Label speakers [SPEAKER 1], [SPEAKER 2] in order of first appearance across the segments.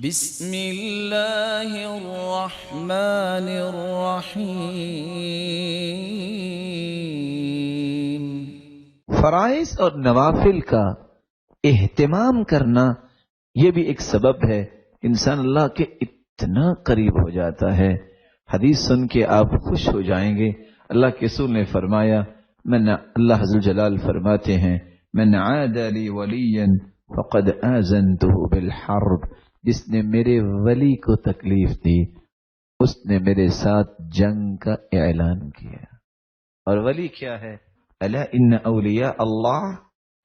[SPEAKER 1] بسم اللہ الرحمن الرحیم۔
[SPEAKER 2] فرائض اور نوافل کا اہتمام کرنا یہ بھی ایک سبب ہے، انسان اللہ کے اتنا قریب ہو جاتا ہے۔ حدیث سن کے آپ خوش ہو جائیں گے۔ اللہ کے رسول نے فرمایا، اللہ عز جلال فرماتے ہیں، من عاد لی ولیا فقد آذنته بالحرب، جس نے میرے ولی کو تکلیف دی اس نے میرے ساتھ جنگ کا اعلان کیا۔ اور ولی کیا ہے؟ الا ان اولیاء اللہ،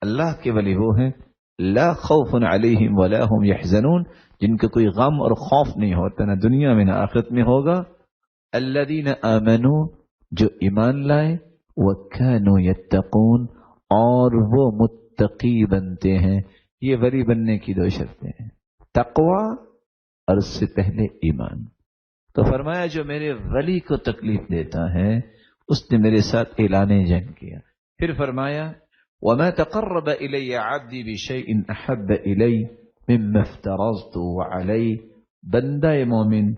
[SPEAKER 2] اللہ کے ولی وہ ہیں، لا خوف علیہم ولا هم يحزنون، جن کا کوئی غم اور خوف نہیں ہوتا، نہ دنیا میں نہ آخرت میں ہوگا۔ الذین آمنوا، جو ایمان لائے، وکانوا یتقون، اور وہ متقی بنتے ہیں۔ یہ ولی بننے کی دو شرطیں ہیں، تقوی اور اس سے پہلے ایمان۔ تو فرمایا جو میرے ولی کو تکلیف دیتا ہے اس نے میرے ساتھ اعلان جنگ کیا۔ پھر فرمایا، وَمَا تَقَرَّبَ إِلَيَّ عَبْدِي بِشَيْءٍ أَحَبَّ إِلَيَّ مِمَّا افْتَرَضْتُ عَلَيْهِ، بندہ مومن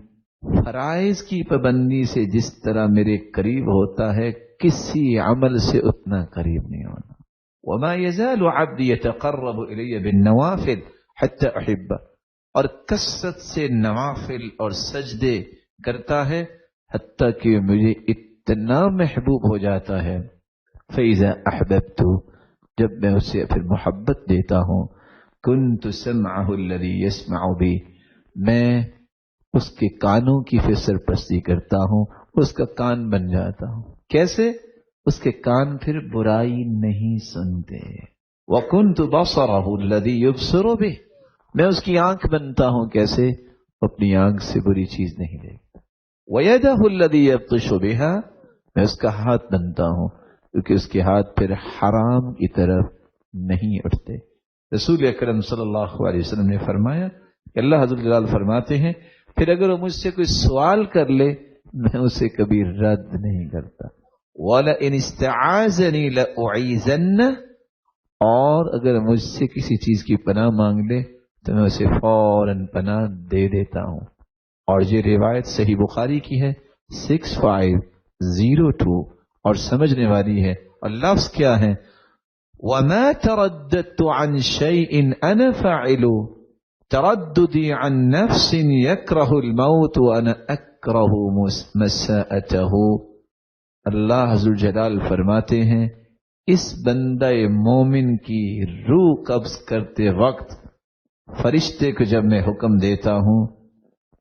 [SPEAKER 2] فرائض کی پابندی سے جس طرح میرے قریب ہوتا ہے کسی عمل سے اتنا قریب نہیں ہونا۔ وَمَا يَزَالُ عَبْدِي يَتَقَرَّبُ إِلَيَّ بِالنَّوَافِلِ حَتَّى أُحِبَّهُ، اور کثرت سے نوافل اور سجدے کرتا ہے حتیٰ کہ مجھے اتنا محبوب ہو جاتا ہے۔ فَإِذَا أَحْبَبْتُ، جب میں اسے پھر محبت دیتا ہوں، كُنْتُ سَمْعَهُ الَّذِي يَسْمَعُ بِهِ، میں اس کے کانوں کی پھر سرپرستی کرتا ہوں، اس کا کان بن جاتا ہوں۔ کیسے؟ اس کے کان پھر برائی نہیں سنتے۔ وَكُنْتُ بَصَرَهُ الَّذِي يُبْصِرُ بِهِ، میں اس کی آنکھ بنتا ہوں۔ کیسے؟ اپنی آنکھ سے بری چیز نہیں دیکھتا۔ وَيَدَهُ الَّذِي يَبْطِشُ بِهَا، میں اس کا ہاتھ بنتا ہوں کیونکہ اس کے ہاتھ پھر حرام کی طرف نہیں اٹھتے۔ رسول اکرم صلی اللہ علیہ وسلم نے فرمایا کہ اللہ عز و جلال فرماتے ہیں پھر اگر وہ مجھ سے کوئی سوال کر لے میں اسے کبھی رد نہیں کرتا۔ وَلَئِنِ اسْتَعَاذَنِي لَأُعِيذَنَّهُ، اور اگر مجھ سے کسی چیز کی پناہ مانگ لے تو میں اسے فوراً پناہ دے دیتا ہوں۔ اور یہ روایت صحیح بخاری کی ہے 6502 اور سمجھنے والی ہے۔ اور لفظ کیا ہے؟ وَمَا تَرَدَّدْتُ عَنْ شَيْءٍ أَنَا فَاعِلُ تَرَدُّدِي عَنْ نَفْسٍ يَكْرَهُ الْمَوْتُ وَأَنَا أَكْرَهُ مَسَاءَتَهُ۔ اللہ عز و جلال فرماتے ہیں اس بندہ مومن کی روح قبض کرتے وقت فرشتے کو جب میں حکم دیتا ہوں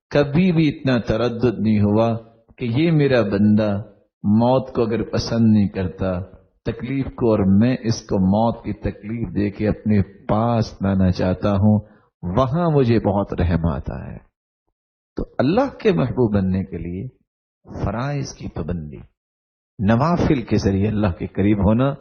[SPEAKER 2] کبھی بھی اتنا تردد نہیں ہوا کہ یہ میرا بندہ موت کو اگر پسند نہیں کرتا تکلیف کو، اور میں اس کو موت کی تکلیف دے کے اپنے پاس لانا چاہتا ہوں، وہاں مجھے بہت رحم آتا ہے۔ تو اللہ کے محبوب بننے کے لیے فرائض کی پابندی، نوافل کے ذریعے اللہ کے قریب ہونا